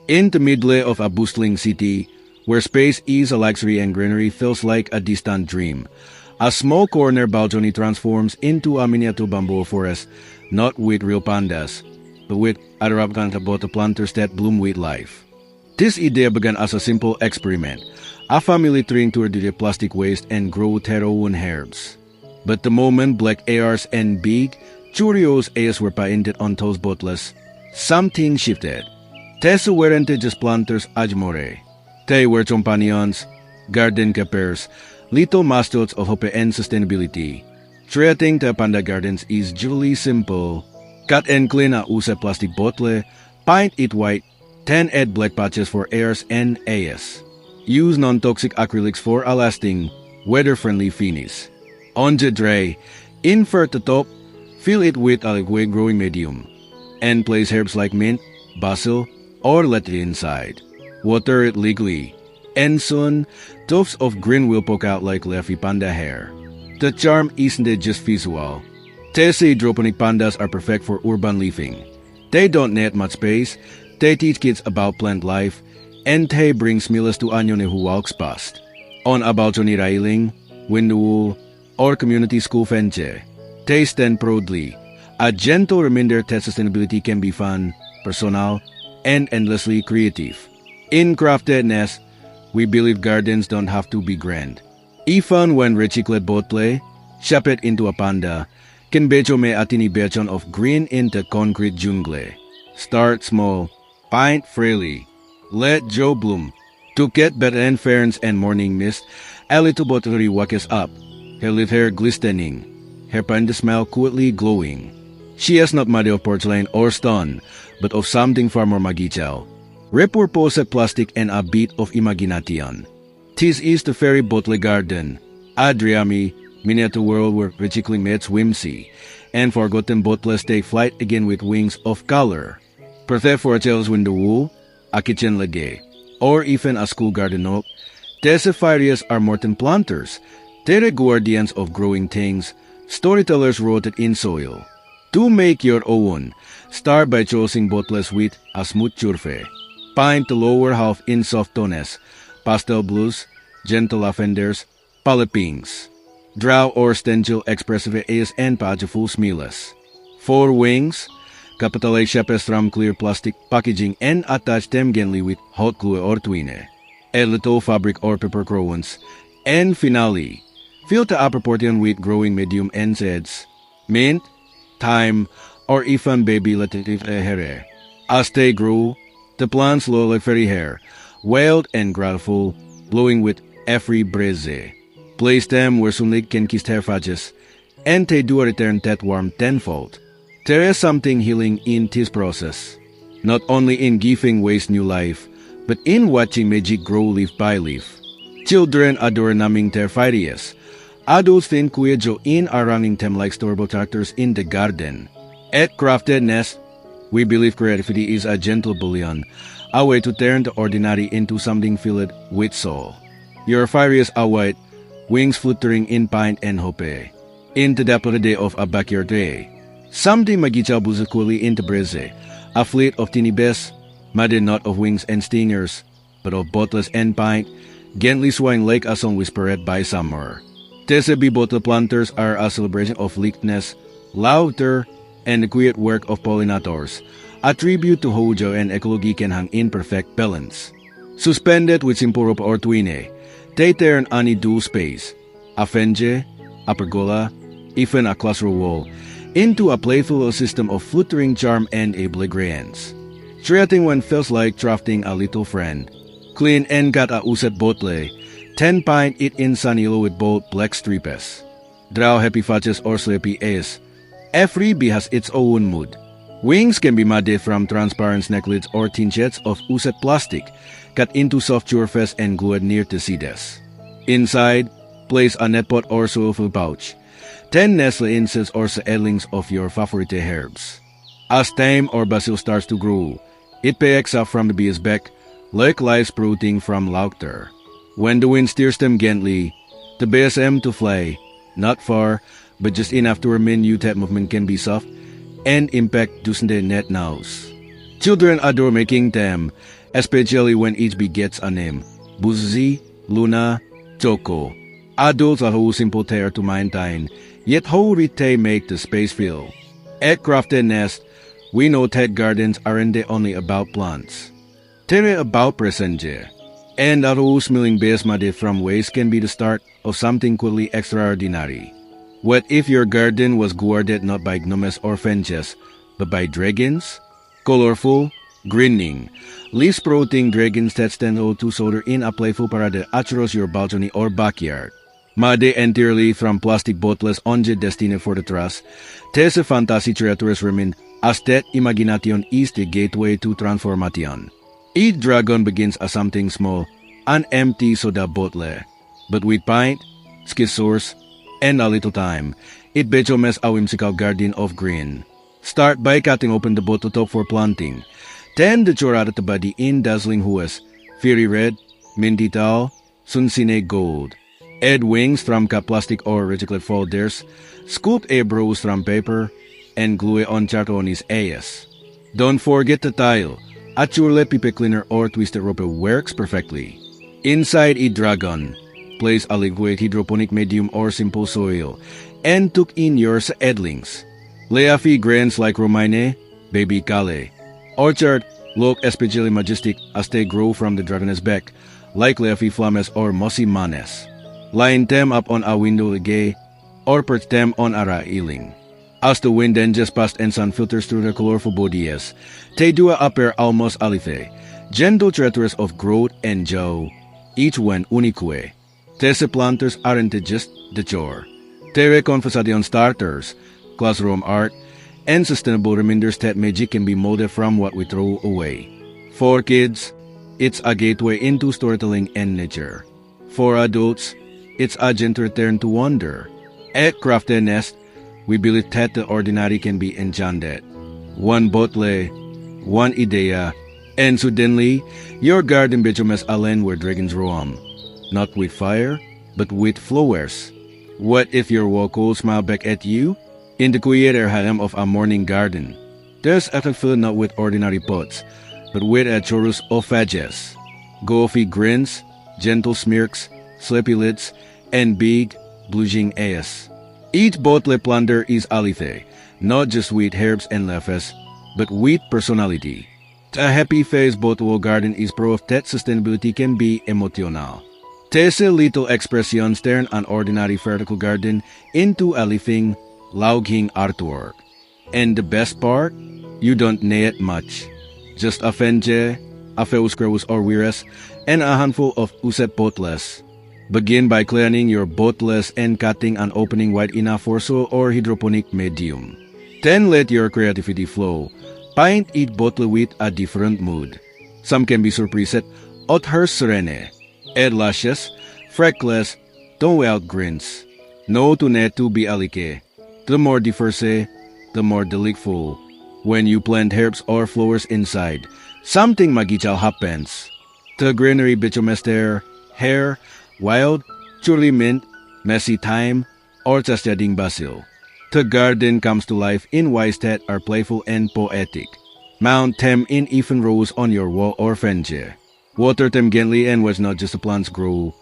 In the middle of a bustling city, where space is a luxury and greenery feels like a distant dream, a small corner balcony transforms into a miniature bamboo forest, not with real pandas, but with anak-anak bottle planters that bloom with life. This idea began as a simple experiment, a family trying to reduce plastic waste and grow their own herbs. But the moment black ARs and big Cheerios A's were painted on those bottles, something shifted. These weren't just planters anymore. They were companions, garden keepers, little mascots of hope and sustainability. Treating the panda gardens is usually simple. Cut and clean a used plastic bottle, paint it white, then add black patches for A's and A's. Use non-toxic acrylics for a lasting, weather-friendly finish. On the tray, invert the top, fill it with a liquid growing medium, and place herbs like mint, basil, or lettuce inside. Water it legally, and soon, tufts of green will poke out like leafy panda hair. The charm isn't just visual. These hydroponic pandas are perfect for urban living. They don't need much space, they teach kids about plant life, and they bring smiles to anyone who walks past. On a balcony railing, window wall, or community school bench, they stand proudly, a gentle reminder that sustainability can be fun, personal, and endlessly creative. In Crafted Nest, we believe gardens don't have to be grand. Even when recycled bottle, shaped into a panda, can bejo me a tiny beacon of green in the concrete jungle. Start small, paint freely, let Joe bloom. To get better and ferns and morning mist, a little bottle wakes up, her little hair glistening, her panda smile quietly glowing. She is not made of porcelain or stone, but of something far more magical. Repurposed plastic and a bit of imagination. This is the fairy bottle garden, a dreamy, miniature world where recycling meets whimsy, and forgotten bottles take flight again with wings of color. Perfect for a child's window wall, a kitchen lege, or even a school garden nook. These fairies are more than planters. They're guardians of growing things, storytellers rooted in soil. To make your own, start by choosing bottles with a smooth surface. Paint the lower half in soft tones, pastel blues, gentle lavenders, pale pinks. Draw or stencil expressive A's and powerful smiles. For wings, capitalize shapes from clear plastic packaging and attach them gently with hot glue or twine. Add little fabric or paper crayons. And finally, fill the upper portion with growing medium and seeds, mint, thyme, or even baby lettuce hair. As they grow, the plants look like fairy hair, wild and graceful, blowing with every breeze. Place them where sunlight can kiss their faces, and they do return that warmth tenfold. There is something healing in this process, not only in giving waste new life, but in watching magic grow leaf by leaf. Children adore naming their fairies. Adults find joy in arranging them like store-bought tractors in the garden. At Crafted Nest, we believe creativity is a gentle bullion, a way to turn the ordinary into something filled with soul. Your fairies are white, wings fluttering in paint and hope. In the depth of the day of a backyard day, something magical buzzes coolly in the breeze, a fleet of teeny bees, made not of wings and stingers, but of bottles and paint, gently swaying like a song whispered by summer. These bottle planters are a celebration of likeness, laughter, and the quiet work of pollinators, a tribute to how joy and ecology can hang in perfect balance. Suspended with simple rope or twine, they turn any dual space, a fenge, a pergola, even a classroom wall, into a playful system of fluttering charm and elegance. Treating one feels like drafting a little friend. Clean and cut a used bottle, then paint it in sun yellow with bold black stripes. Draw happy faces or sleepy A's. Every bee has its own mood. Wings can be made from transparent snacklids or thin jets of used plastic, cut into soft surface and glued near the seeds. Inside, place a net pot or soilful pouch. 10 nestle insects or seedlings of your favorite herbs. As thyme or basil starts to grow, it pecks up from the bee's back, like lice sprouting from laughter. When the wind steers them gently, the bees aim to fly, not far, but just enough to remind you that movement can be soft and impact doesn't net nose. Children adore making them, especially when each bee gets a name. Buzi, Luna, Choco. Adults are who simple tear to maintain, yet how they make the space feel. At Crafted Nest, we know that gardens aren't only about plants. They're about presence. And a smelling basmati from waste can be the start of something quickly extraordinary. What if your garden was guarded not by gnomes or fences, but by dragons? Colorful, grinning, leaf-sprouting dragons that stand out to shoulder in a playful parade across your balcony or backyard. Made entirely from plastic bottles only destined for the trash, these fantasy creatures remain as that imagination is the gateway to transformation. Each dragon begins as something small, an empty soda bottle. But with paint, scissors, and a little time, it becomes a whimsical garden of green. Start by cutting open the bottle top for planting. Then the chorada the body in dazzling hues, fiery red, minty tall, sunsine gold. Add wings from cut plastic or recycled folders, scoop eyebrows from paper, and glue it on chartonis AS. Don't forget the tile. A churle pipe cleaner or twisted rope works perfectly. Inside a dragon, place a liquid hydroponic medium or simple soil, and tuck in your seedlings. Leafy grains like romaine, baby kale. Orchard look especially majestic as they grow from the dragon's back, like leafy flames or mossy manes. Line them up on a window gay, or perch them on a railing. As the wind then just passed and sun filters through the colorful bodies, they do appear almost alive, gentle treasures of growth and joy, each one unique. These planters aren't just the chore. They're conversation starters, classroom art, and sustainable reminders that magic can be molded from what we throw away. For kids, it's a gateway into storytelling and nature. For adults, it's a gentle return to wonder. At Crafted Nest, we believe that the ordinary can be enchanted. One bottle, one idea, and suddenly, your garden becomes a land where dragons roam. Not with fire, but with flowers. What if your wall could smile back at you? In the quiet harem of a morning garden, there's a filled not with ordinary pots, but with a chorus of edges. Goofy grins, gentle smirks, sleepy lids, and big, blushing eyes. Each bottle planter is alive, not just with herbs and leaves, but with personality. A happy-faced bottle garden is proof that sustainability can be emotional. These little expressions turn an ordinary vertical garden into a living, lounging artwork. And the best part? You don't need much. Just a fenge, a few screws or wires, and a handful of used bottles. Begin by cleaning your bottles and cutting and opening wide enough for soil or hydroponic medium. Then let your creativity flow. Paint each bottle with a different mood. Some can be surprised at her serene. Add lashes, freckles, tone out grins. No to net to be alike. The more diverse, the more delightful. When you plant herbs or flowers inside, something magical happens. The greenery becomes there, hair, wild, churly mint, messy thyme, or just adding basil. The garden comes to life in ways that are playful and poetic. Mount them in even rows on your wall or fence. Water them gently and watch not just the plants grow,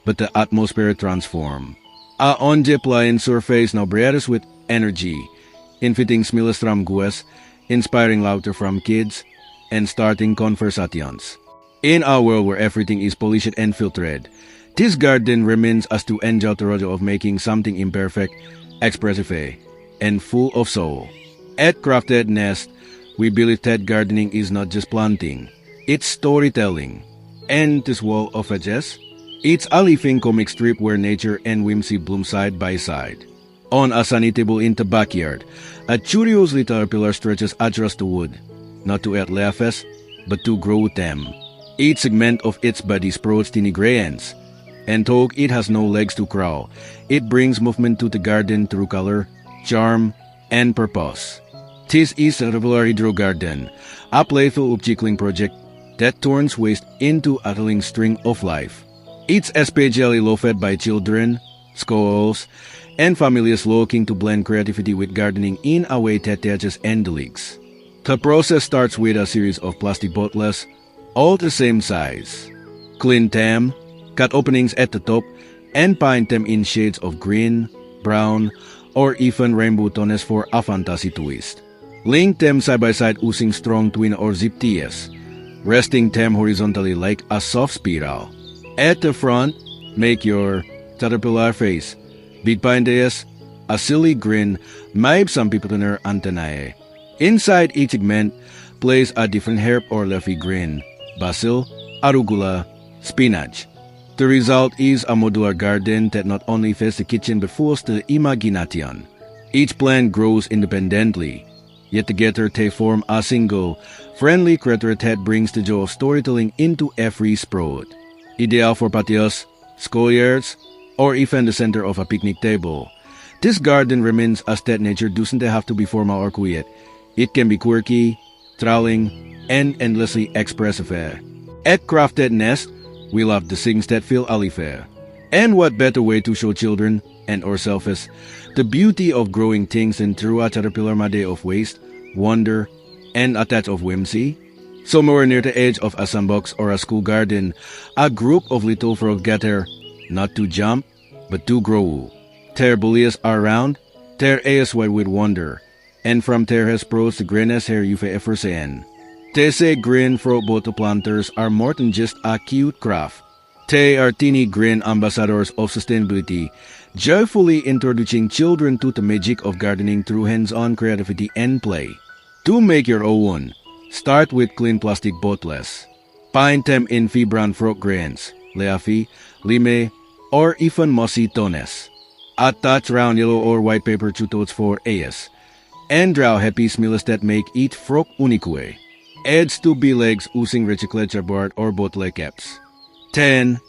but the atmosphere transform. A onje-pliant surface now breathes with energy, inviting smiles from guests, inspiring laughter from kids, and starting conversations. In a world where everything is polished and filtered, this garden reminds us to enjoy the joy of making something imperfect, expressive, and full of soul. At Crafted Nest, we believe that gardening is not just planting, it's storytelling. And this wall of edges, it's a living comic strip where nature and whimsy bloom side by side. On a sunny table in the backyard, a curious little pillar stretches across the wood, not to add leaves, but to grow them. Each segment of its body sprouts tiny grains, and though it has no legs to crawl, it brings movement to the garden through color, charm, and purpose. This is a regular hydro garden, a playful upcycling project that turns waste into a thrilling string of life. It's especially loved by children, schools, and families looking to blend creativity with gardening in a way that touches and delights. The process starts with a series of plastic bottles, all the same size. Clean them, cut openings at the top, and paint them in shades of green, brown, or even rainbow tones for a fantasy twist. Link them side by side using strong twin or zip ties, resting them horizontally like a soft spiral. At the front, make your caterpillar face. Bitpain des, a silly grin, may some people in antennae. Inside each segment, place a different herb or leafy green, basil, arugula, spinach. The result is a modular garden that not only fits the kitchen but fools the imagination. Each plant grows independently, yet together they form a single, friendly creature that brings the joy of storytelling into every sprout. Ideal for patios, schoolyards, or even the center of a picnic table. This garden remains as that nature doesn't have to be formal or quiet. It can be quirky, thrilling, and endlessly expressive. At Crafted Nest, we love the things that feel alive. And what better way to show children and ourselves the beauty of growing things than through a caterpillar made of waste, wonder, and a touch of whimsy? Somewhere near the edge of a sandbox or a school garden, a group of little frogs gather, not to jump, but to grow. Their bullies are round, their eyes wide with wonder, and from their has pros the greenest hair you've ever seen. They say green frog bottle planters are more than just a cute craft. They are teeny green ambassadors of sustainability, joyfully introducing children to the magic of gardening through hands-on creativity and play. To make your own, start with clean plastic bottles. Paint them in vibrant frog greens, leafy, lime, or even mossy tones. Attach round yellow or white paper tutos for eyes, and draw happy smiles that make each frog unique. Adds to legs using recycled board or bottle caps. 10.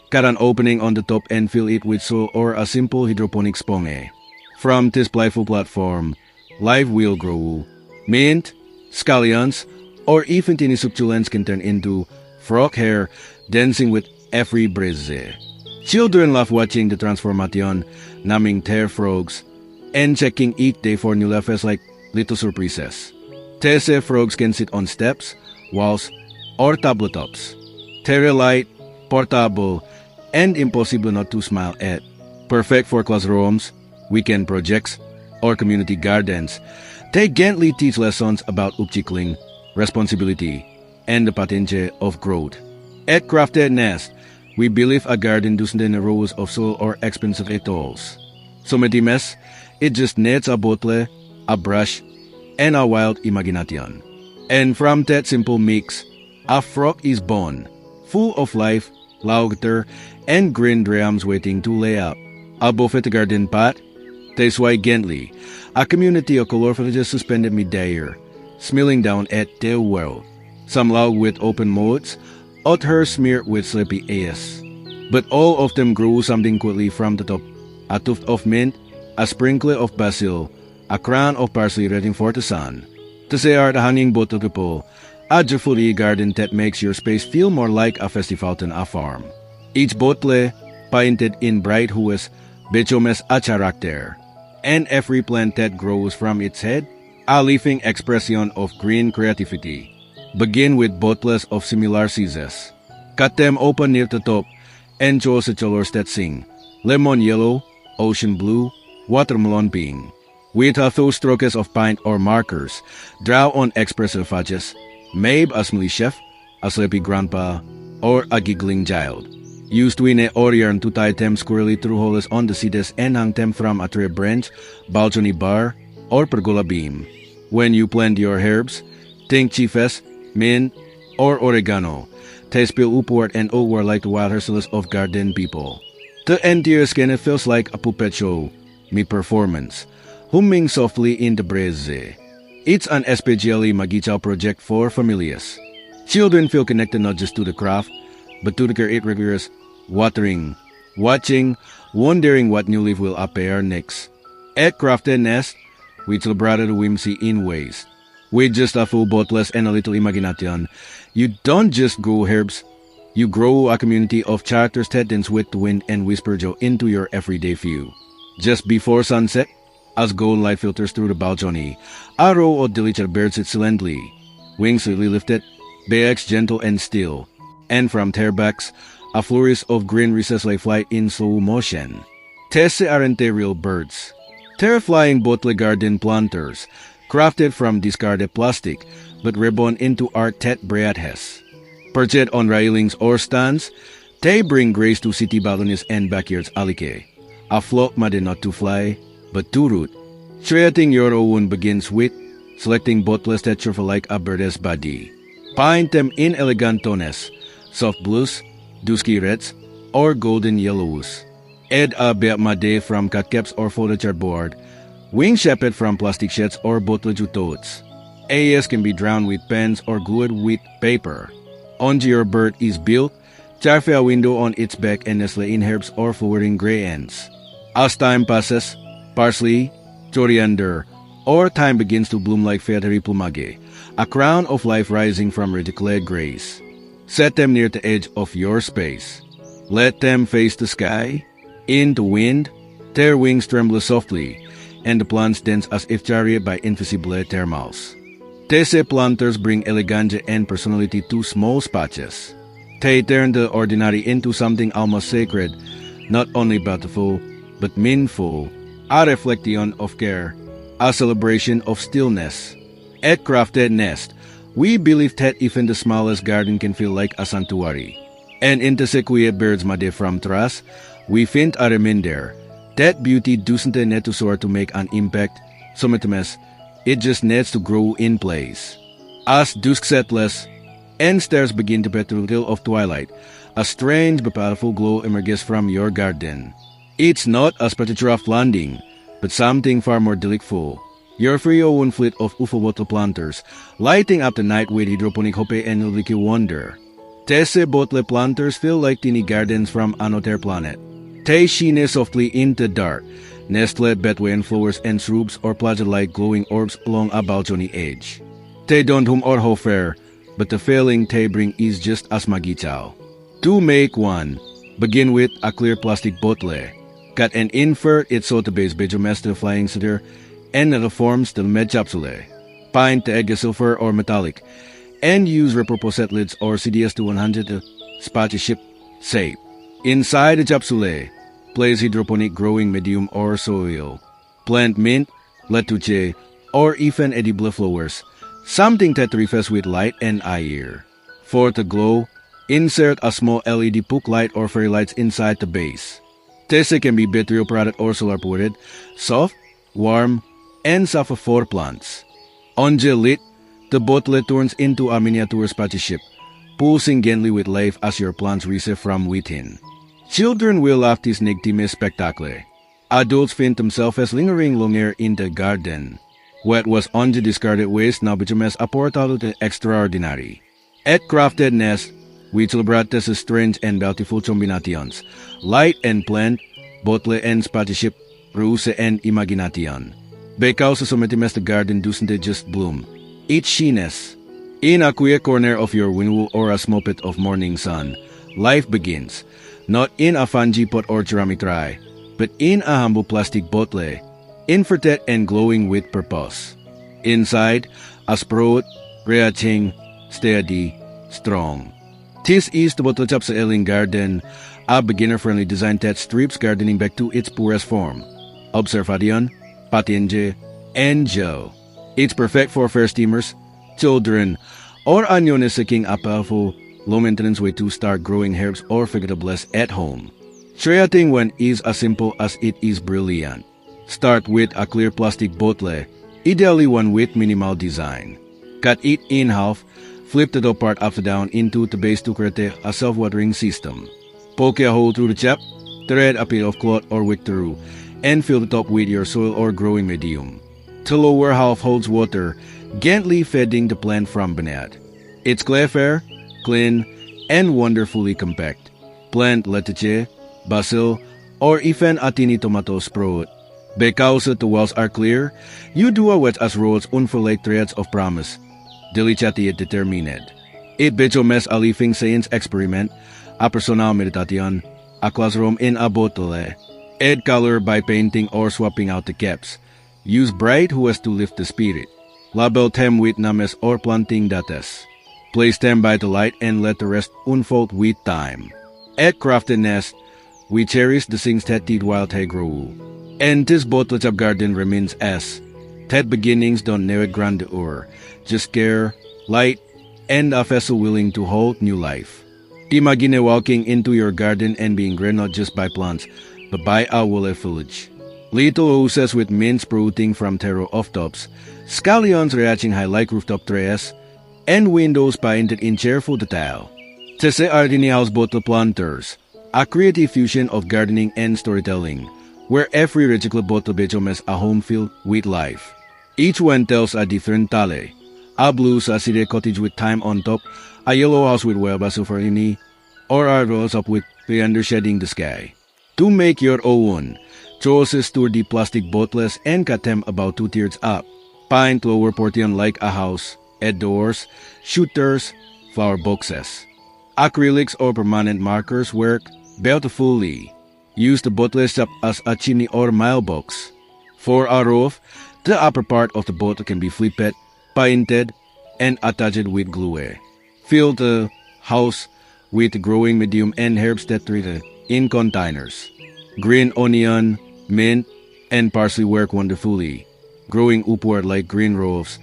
Cut an opening on the top and fill it with soil or a simple hydroponic sponge. From this playful platform, life will grow. Mint, scallions, or even tiny succulents can turn into frog hair dancing with every breeze. Children love watching the transformation, naming their frogs, and checking each day for new levels like little surprises. These frogs can sit on steps, walls, or tabletops. They're light, portable, and impossible not to smile at. Perfect for classrooms, weekend projects, or community gardens. They gently teach lessons about upcycling, responsibility, and the potential of growth. At Crafted Nest, we believe a garden doesn't need a rows of soil or expensive tools. So metimes, it just needs a bottle, a brush, and a wild imagination. And from that simple mix, a frog is born, full of life, laughter, and green dreams waiting to lay up. Above the garden path, they sway gently, a community of color villages suspended mid-air, smiling down at their world. Some loud with open mouths, others smeared with sleepy eyes. But all of them grew something quickly from the top. A tuft of mint, a sprinkle of basil, a crown of parsley ready for the sun. They are the hanging bottle people, a joyful garden that makes your space feel more like a festival than a farm. Each bottle painted in bright hues becomes a character, and every plant that grows from its head, a living expression of green creativity. Begin with bottles of similar sizes. Cut them open near the top, and choose the colors that sing: lemon yellow, ocean blue, watermelon pink. With a few strokes of paint or markers, draw on expressive faces, maybe a smiley chef, a sleepy grandpa, or a giggling child. Use twine or yarn to tie them squarely through holes on the seeds and hang them from a tree branch, balcony bar, or pergola beam. When you plant your herbs, think chives, mint, or oregano. They spill upward and outward like the wild hustles of garden people. The entire skin feels like a puppet show, mid-performance, humming softly in the breeze. It's an especially magical project for families. Children feel connected not just to the craft, but to the creators, watering, watching, wondering what new leaf will appear next. At Crafted Nest, we celebrated whimsy in ways. With just a few bottles and a little imagination, you don't just grow herbs, you grow a community of characters that dance with the wind and whisper joy into your everyday view. Just before sunset, as gold light filters through the balcony, a row of delicate birds sit silently, wings slightly lifted, bekas gentle and still, and from tearbacks, a flourish of green recessly flight in slow motion. Tese aren't real birds. They're flying bottle garden planters, crafted from discarded plastic, but reborn into art that Bread has. Perched on railings or stands, they bring grace to city balconies and backyards alike. A flock made not to fly, but to root. Creating your own begins with selecting bottles that serve like a bird's body. Paint them in elegant tones, soft blues, dusky reds, or golden yellows. Add a bit made from cupcaps or furniture board, wing shaped from plastic sheets or bottle totes. AS can be drawn with pens or glued with paper. Once your bird is built, carve a window on its back and nestle in herbs or flowering gray ends. As time passes, parsley, coriander, or thyme begins to bloom like feathery plumage, a crown of life rising from reticulated grace. Set them near the edge of your space. Let them face the sky. In the wind, their wings tremble softly, and the plants dance as if carried by invisible thermals. These planters bring elegance and personality to small patches. They turn the ordinary into something almost sacred, not only beautiful, but meaningful, a reflection of care, a celebration of stillness. At Crafted Nest, we believe that even the smallest garden can feel like a sanctuary. And in the sequoia birds made from trust, we find a reminder that beauty doesn't need to soar to make an impact, sometimes it just needs to grow in place. As dusk settles and stars begin to petrol of twilight, a strange but powerful glow emerges from your garden. It's not a spectacular landing, but something far more delightful. Your free own fleet of UFO bottle planters, lighting up the night with hidroponik hope and liquid wonder. These bottle planters feel like tiny gardens from another planet. They shine softly in the dark, nestled between flowers and shrubs or placid like glowing orbs along a balcony edge. They don't hum or hover, but the feeling they bring is just as magical. To make one, begin with a clear plastic bottle. Cut and invert it so the base bejomes the flying center and the forms the med capsule. Paint the egg silver or metallic, and use repurposed lids or CDS to 100 spaceship shape. Inside the capsule, place hydroponic growing medium or soil. Plant mint, lettuce, or even edible flowers, something that refreshes with light and air. For the glow, insert a small LED puck light or fairy lights inside the base. This can be battery operated or solar powered, soft, warm, and safe for plants. On the lid, the bottle turns into a miniature spaceship, pulsing gently with life as your plants receive from within. Children will love this nighttime spectacle. Adults find themselves lingering longer in the garden. What was on the discarded waste now becomes a portal to the extraordinary. At Crafted Nest, we celebrate these strange and beautiful combinations, light and plant, bottle and spaceship, ruse and imagination. Because sometimes the garden doesn't just bloom, it shines. In a quiet corner of your window or a small bit of morning sun, life begins, not in a fungi pot or ceramic tray, but in a humble plastic bottle, inverted and glowing with purpose. Inside, a sprout, reaching, steady, strong. This is the Bottle Chap's Ailing Garden, a beginner-friendly design that strips gardening back to its purest form. Observation, patience, and joy. It's perfect for first-timers, children, or anyone seeking a powerful, low-maintenance way to start growing herbs or vegetables at home. Creating one is as simple as it is brilliant. Start with a clear plastic bottle, ideally one with minimal design. Cut it in half, flip the top part upside down into the base to create a self-watering system. Poke a hole through the chap, thread a bit of cloth or wick through, and fill the top with your soil or growing medium. The lower half holds water, gently feeding the plant from beneath. It's clever, clean, and wonderfully compact. Plant lettuce, basil, or even a tiny tomato sprout. Because the walls are clear, you do away as rows unfurled threads of promise. Delicately determined. It becomes a living science experiment, a personal meditation, a classroom in a bottle. Add color by painting or swapping out the caps. Use bright hues to lift the spirit. Label them with names or planting dates. Place them by the light and let the rest unfold with time. At Crafted Nest, we cherish the things that did while they grow. And this bottle of garden remains as that beginnings don't need grandeur, just care, light, and a vessel willing to hold new life. Imagine walking into your garden and being greeted not just by plants, but by a woolly foliage. Little roses with mint sprouting from terrace of tops, scallions reaching high like rooftop trees, and windows painted in cheerful detail. These are tiny house bottle planters, a creative fusion of gardening and storytelling, where every recycled bottle becomes a home filled with life. Each one tells a different tale. A blue Sasire cottage with thyme on top, a yellow house with wild basil for ini, or a rose up with coriander shading the sky. To make your own, choose sturdy plastic bottles and cut them about 2 tiers up. Paint lower portion like a house, add doors, shooters, flower boxes. Acrylics or permanent markers work beautifully. Use the bottles up as a chimney or mailbox. For a roof, the upper part of the bottle can be flipped, painted, and attached with glue. Fill the house with growing medium and herbs that treated in containers. Green onion, mint, and parsley work wonderfully, growing upward like green roofs,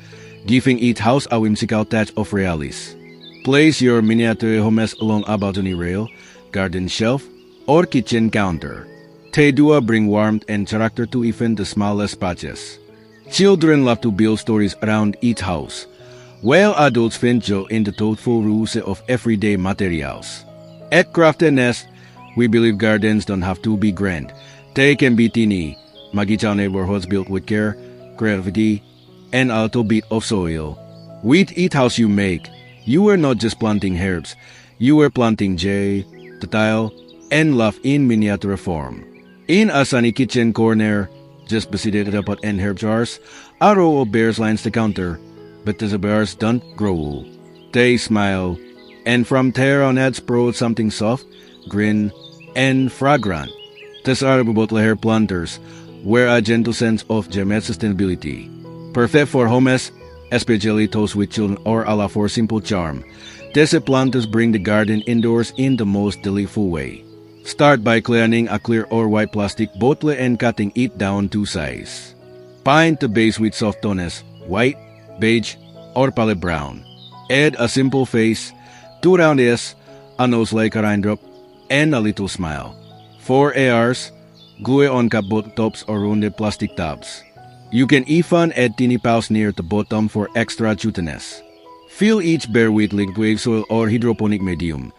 giving each house a whimsical touch of realis. Place your miniature homes along a balcony rail, garden shelf, or kitchen counter. They do bring warmth and character to even the smallest patches. Children love to build stories around each house, while adults find joy in the thoughtful use of everyday materials. At Crafted Nest, we believe gardens don't have to be grand. They can be teeny, magical neighborhoods built with care, creativity, and a little bit of soil. With each house you make, you are not just planting herbs, you are planting joy, detail, and love in miniature form. In a sunny kitchen corner, just beside the pot and herb jars, a row of bears lines the counter, but the bears don't growl. They smile, and from there on out sprout something soft, green, and fragrant. These are bottle hair planters, where a gentle sense of geomet sustainability. Perfect for homes, especially those with children or allow for simple charm. These planters bring the garden indoors in the most delightful way. Start by cleaning a clear or white plastic bottle and cutting it down to size. Paint the base with soft tones, white, beige, or pale brown. Add a simple face, 2 round ears, a nose like a raindrop, and a little smile. For ears, glue on cap bottle tops or rounded plastic tabs. You can even add teeny paws near the bottom for extra juttiness. Fill each bear with liquid soil or hydroponic medium.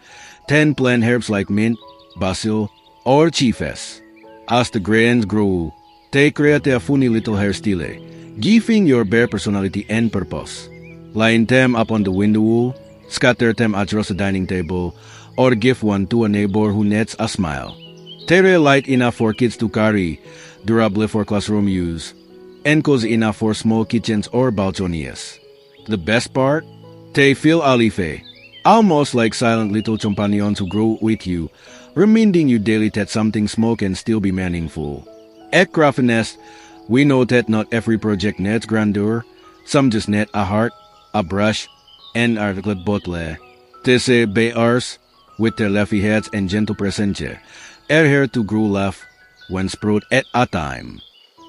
10 plant herbs like mint, basil, or chives. As the grains grow, they create a funny little hairstyle, giving your bear personality and purpose. Line them up on the window wall, scatter them across the dining table, or give one to a neighbor who needs a smile. They're light enough for kids to carry, durable for classroom use, and cozy enough for small kitchens or balconies. The best part? They feel alive, almost like silent little companions who grow with you, reminding you daily that something small can still be meaningful. At Crafted Nest, we know that not every project needs grandeur. Some just need a heart, a brush, and a articulate bottle. These bears, with their leafy heads and gentle presence, are here to grow laugh one sprout at a time.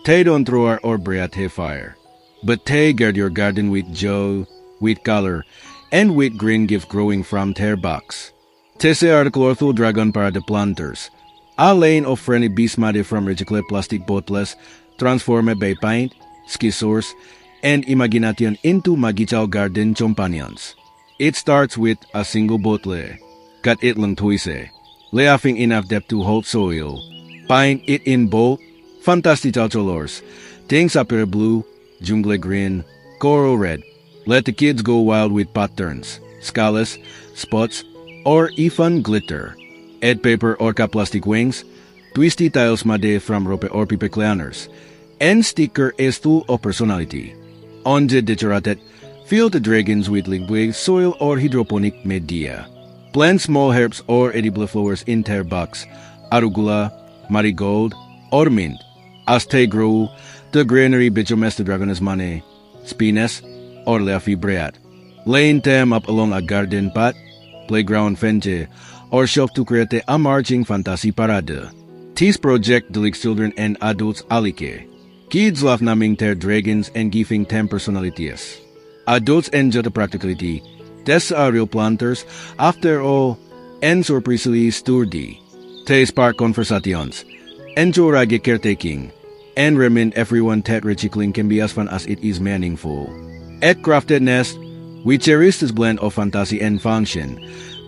They don't throw or breathe fire, but they guard your garden with joy, with color, and with green gift growing from their box. These are the colorful dragon para the planters, a lane of friendly bees made from recycled plastic bottles transformed by paint, scissors, and imagination into magical garden companions. It starts with a single bottle. Cut it lang twice, laughing enough depth to hold soil. Paint it in bold, fantastical colors. Things appear blue, jungle green, coral red. Let the kids go wild with patterns, scales, spots, or even glitter. Add paper or plastic wings, twisty tiles made from rope or paper cleaners, and sticker is full of personality. On the decorated, fill the dragons with liquid soil or hydroponic media. Plant small herbs or edible flowers in their box, arugula, marigold, or mint. As they grow, the greenery becomes the dragon's money, spinach, or leafy bread. laying them up along a garden path, playground fence, or shelf to create a marching fantasy parade. This project delicts children and adults alike. Kids love naming their dragons and giving them personalities. Adults enjoy the practicality. These are real planters, after all, and surprisingly sturdy. They spark conversations, enjoy rugged caretaking, and remind everyone that recycling can be as fun as it is meaningful. At Crafted Nest, we cherish this blend of fantasy and function,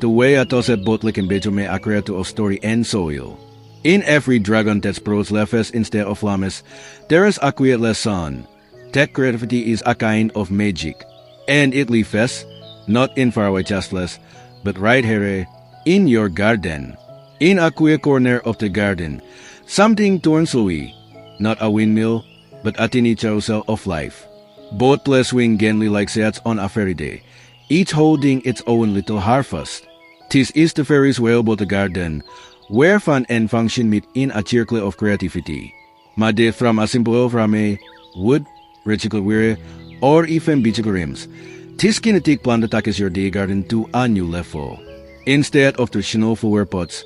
the way a tossed bottle can be a creator of story and soil. In every dragon that sprouts leaves instead of flames, there is a quiet lesson. That creativity is a kind of magic, and it lives not in faraway chastless, but right here in your garden. In a quiet corner of the garden, something turns slowly, not a windmill, but a tiny carousel of life. Both swing gently like sets on a fairy day, each holding its own little harvest. This is the Ferris wheel of the garden, where fun and function meet in a circle of creativity. Made from a simple frame, wood, recycled wire, or even bicycle rims, this kinetic plant takes your day garden to a new level. Instead of traditional flower pots,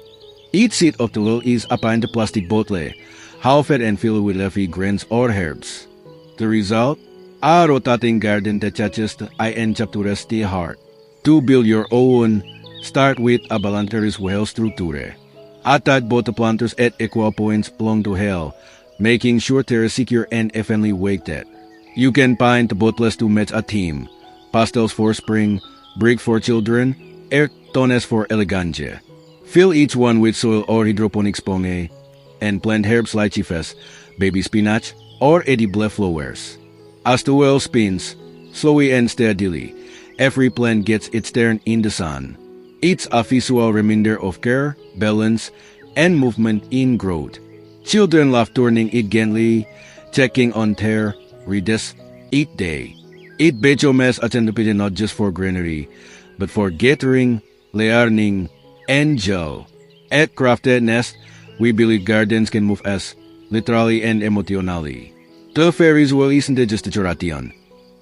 each seed of the wheel is a pint plastic bottle, half-fed and filled with leafy grains or herbs. The result? A rotating garden that touches the eye and captures the heart. To build your own, start with a balanced wheel structure. Attach both the planters at equal points along the wheel, making sure they're secure and evenly weighted. You can paint the bottles to match a theme: pastels for spring, brick for children, earth tones for elegancia. Fill each one with soil or hydroponik sponge, and plant herbs like chives, baby spinach, or edible flowers. As the wheel spins, slowly and steadily, every plant gets its turn in the sun. It's a visual reminder of care, balance, and movement in growth. Children love turning it gently, checking on their readers each day. It becomes a centerpiece not just for greenery, but for gathering, learning, and joy. At Crafted Nest, we believe gardens can move us literally and emotionally. The Ferris wheel isn't just a tradition.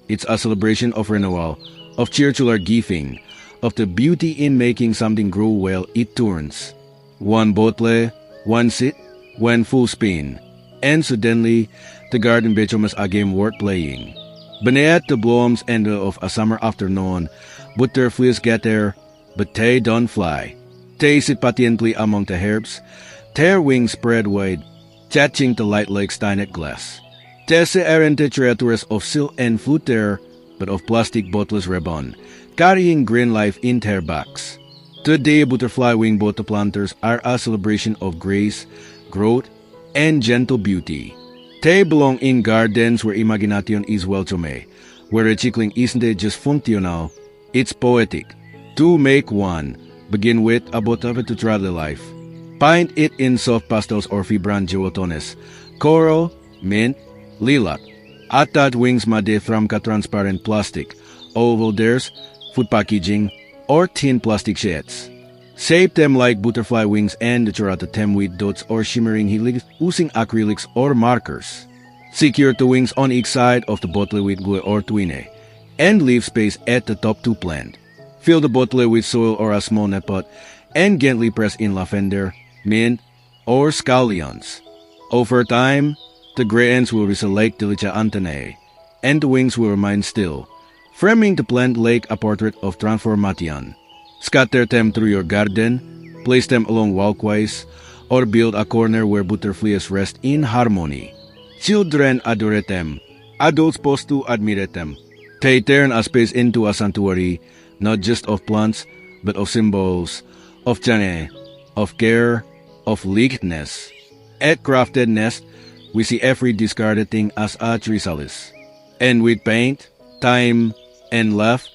It's a celebration of renewal, of cheerful giving, of the beauty in making something grow while it turns. One bottle, one seed, one full spin, and suddenly the garden becomes a game worth playing. Beneath the blooms and of a summer afternoon, butterflies gather, but they don't fly. They sit patiently among the herbs, their wings spread wide, catching the light like stained glass. These aren't creatures of silk and flutter, but of plastic bottles ribbon, carrying green life in their backs. Today, butterfly wing bottle planters are a celebration of grace, growth, and gentle beauty. They belong in gardens where imagination is welcome, where recycling isn't just functional, it's poetic. To make one, begin with a bottle to try the life. Paint it in soft pastels or vibrant jewel tones, coral, mint, lilac. Attach wings made from transparent plastic, oval dares, food packaging, or thin plastic sheets. Shape them like butterfly wings and decorate them with dots or shimmering helix using acrylics or markers. Secure the wings on each side of the bottle with glue or twine, and leave space at the top to plant. Fill the bottle with soil or a small net pot, and gently press in lavender, mint, or scallions. Over time, the gray ends will resemble like delicia antennae, and the wings will remain still, framing the plant like a portrait of transformation. Scatter them through your garden, place them along walkways, or build a corner where butterflies rest in harmony. Children adore them, adults pause to admire them. They turn a space into a sanctuary, not just of plants, but of symbols, of journey, of care, of likeness. At Crafted Nest, we see every discarded thing as a chrysalis. And with paint, time, and love,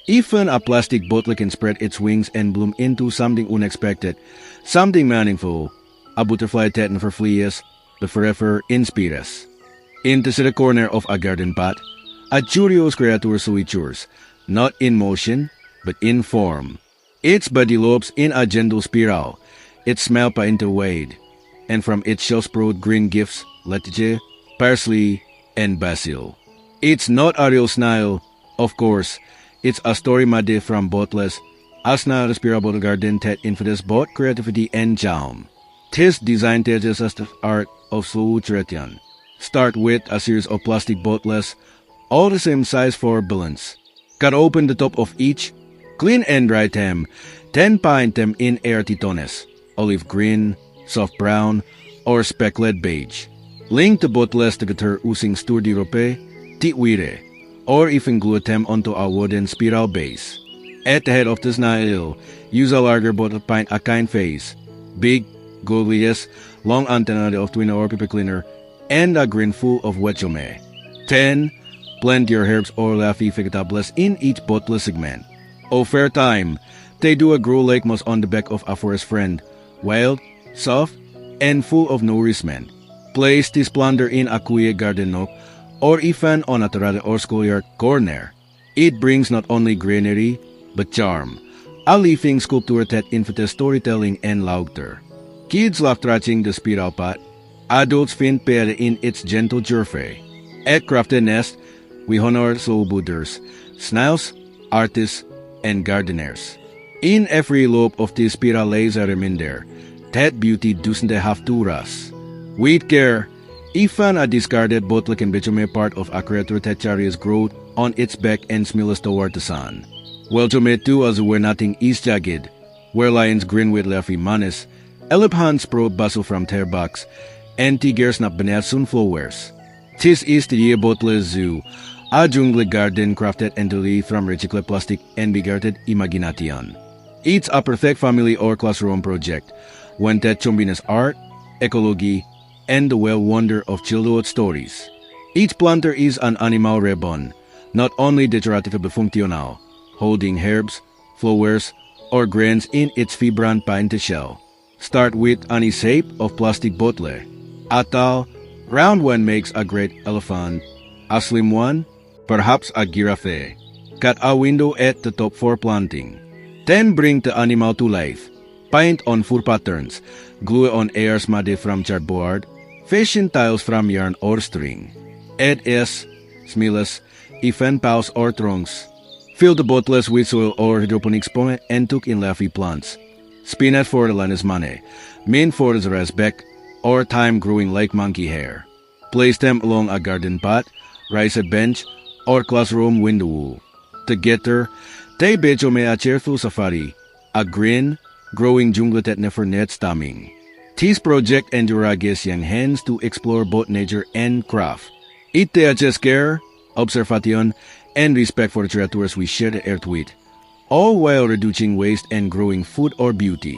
even a plastic bottle can spread its wings and bloom into something unexpected, something meaningful. A butterfly that never flees, but forever inspires. In the corner of a garden path, a curious creature switches, not in motion, but in form. Its body lobes in a gentle spiral, its smell interwade, and from its shell sprout green gifts, lettuce, parsley, and basil. It's not a real snail, of course. It's a story made from botless, asna respirable garden tet infides both creativity and charm. This design teaches us the art of slow tretian. Start with a series of plastic botless, all the same size for balance. Cut open the top of each, clean and dry them, then paint them in earthy tones, olive green, soft brown, or speckled beige. Link the botless together using sturdy rope, titwire, or even glue them onto a wooden spiral base. At the head of the snail, use a larger bottle paint a kind face, big, gogliest, long antenna of twin or paper cleaner, and a green full of wetchome. 10. Blend your herbs or laffy vegetables in each botless segment. Fair time, they do a grow like moss on the back of a forest friend, wild, soft, and full of nourishment. Place this planter in a quiet garden nook, or even on a terrace or schoolyard corner. It brings not only greenery, but charm, a living sculpture that invites storytelling and laughter. Kids love touching the spiral pot. Adults find pear in its gentle journey. At Crafted Nest, we honor slow builders, snails, artists, and gardeners. In every lobe of this spiral lays a reminder that beauty doesn't have to rush. With care, even a discarded bottle can become a part of a creature that carries growth on its back and smiles toward the sun. Welcome to as where nothing is jagged, where lions grin with leafy manes, elephants probe basil from their backs, and tigers nap beneath sunflowers. This is the Botless Zoo, a jungle garden crafted entirely from recycled plastic and beguarded imagination. It's a perfect family or classroom project, one that combines art, ecology, and the well wonder of childhood stories. Each planter is an animal reborn, not only decorative but functional, holding herbs, flowers, or grains in its vibrant painted shell. Start with any shape of plastic bottle. A tall, round one makes a great elephant. A slim one, perhaps a giraffe. Cut a window at the top for planting. Then bring the animal to life. Paint on fur patterns. Glue on airs made from cardboard. Fashion tiles from yarn or string. Add smiles, even pouch or trunks. Fill the bottles with soil or hydroponic spong and took in leafy plants. Spinach for the lion's mane, mint for the raspback, or thyme growing like monkey hair. Place them along a garden path, raise a bench, or classroom window. Together, they become a cheerful safari, a green, growing jungle that never needs taming. This project encourages young hands to explore both nature and craft. It teaches care, observation, and respect for the creatures we share the earth with, all while reducing waste and growing food or beauty.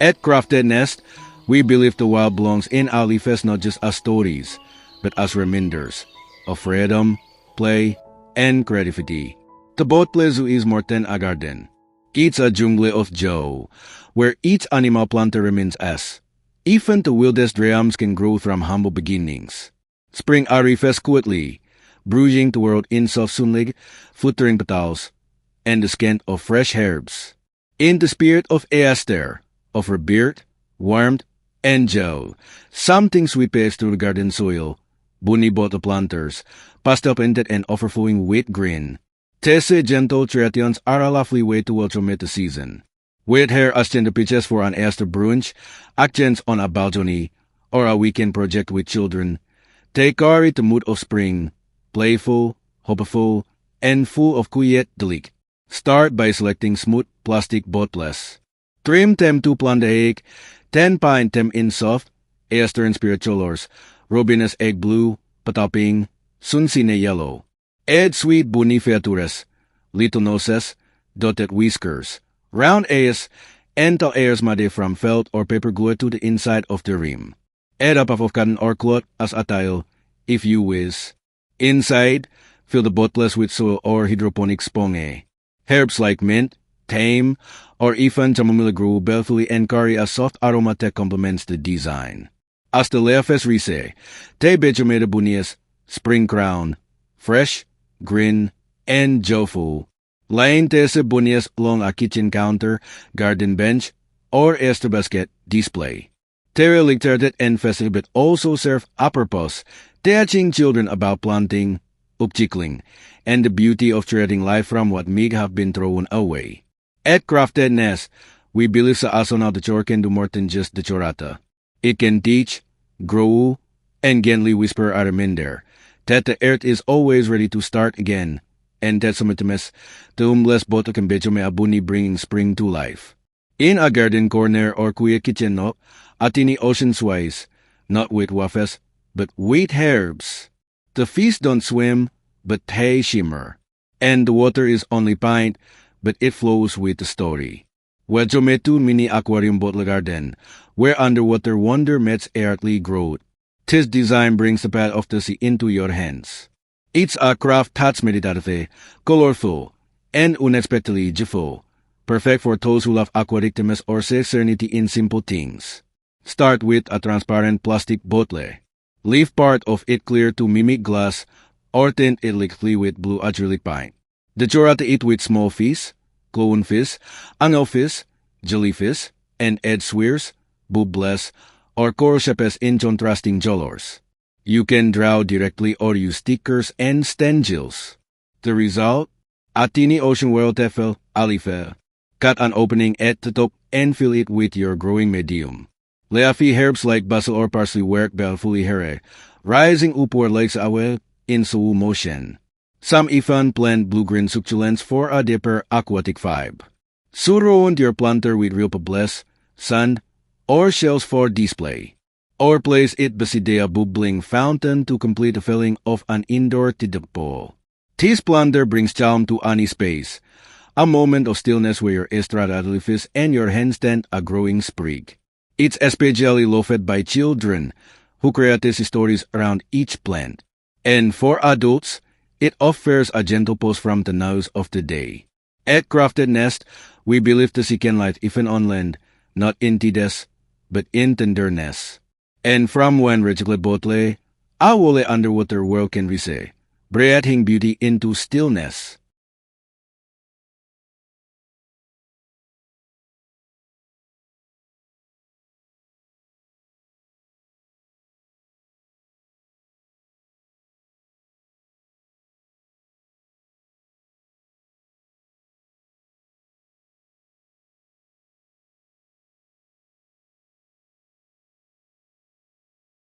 At Crafted Nest, we believe the wild belongs in our lives not just as stories, but as reminders of freedom, play, and creativity. The Botless Zoo is more than a garden. It's a jungle of joy, where each animal planter remains us. Even the wildest dreams can grow from humble beginnings. Spring arrives quickly, bruising the world in soft sunlight, fluttering petals, and the scent of fresh herbs. In the spirit of Esther, of her beard, warmth, and joy, something sweeps through the garden soil. Bunny bottle planters, pastel painted and overflowing with green. These gentle traditions are a lovely way to welcome the season. With her as the pitches for an Easter brunch, accents on a balcony, or a weekend project with children, they carry the mood of spring, playful, hopeful, and full of quiet delight. Start by selecting smooth plastic bottles. Trim them to plant, then paint them in soft, Easter-inspired colors, Robin's egg blue, pataping, sunsine yellow. Add sweet bunny features, little noses, dotted whiskers, round ears, and tall ears made from felt or paper glue to the inside of the rim. Add a puff of cotton or cloth as a tile, if you wish. Inside, fill the bottles with soil or hydroponic spong. Herbs like mint, thyme, or even chamomile grow beautifully and carry a soft aroma that complements the design. As the leaves say, they become the bunnies, spring crown, fresh, green, and joyful. Laying these bunnies along a kitchen counter, garden bench, or Easter basket display. They are lighthearted and festive but also serve a purpose, teaching children about planting, upcycling, and the beauty of treating life from what may have been thrown away. At Crafted Nest, we believe sa aso na the chore can do more than just the chorata. It can teach, grow, and gently whisper our reminder that the earth is always ready to start again, and that sumitimes, the umbless boto can becho me abuni bringing spring to life. In a garden corner or kuya kitchen no, atini ocean's wise, not with wafes, but with herbs. The fish don't swim, but they shimmer. And the water is only pint, but it flows with the story. Wedjo metu mini aquarium bottle garden, where underwater wonder meets earthly growth. This design brings the path of the sea into your hands. It's a craft that's meditative, colorful, and unexpectedly joyful, perfect for those who love aquatic themes or see serenity in simple things. Start with a transparent plastic bottle. Leave part of it clear to mimic glass, or tint it liquidly with blue acrylic paint. The chora to eat with small fish, clownfish, angelfish, jellyfish, and edswears, bubles, or coral shapes in contrasting colors. You can draw directly or use stickers and stencils. The result? A teeny ocean world tefel, alife. Cut an opening at the top and fill it with your growing medium. Leafy herbs like basil or parsley work fully here, rising upward like awe in slow motion. Some even plant blue-green succulents for a deeper aquatic vibe. Surround your planter with real pebbles, sand, or shells for display. Or place it beside a bubbling fountain to complete the filling of an indoor tidak bowl. This planter brings charm to any space, a moment of stillness where your estrada edifice and your handstand a growing sprig. It's especially loved by children, who create these stories around each plant. And for adults, it offers a gentle pause from the noise of the day. At Crafted Nest, we believe the sea can light even on land, not in tides, but in tenderness. And from when recycled bottle, a wole underwater world can reset, breathing beauty into stillness.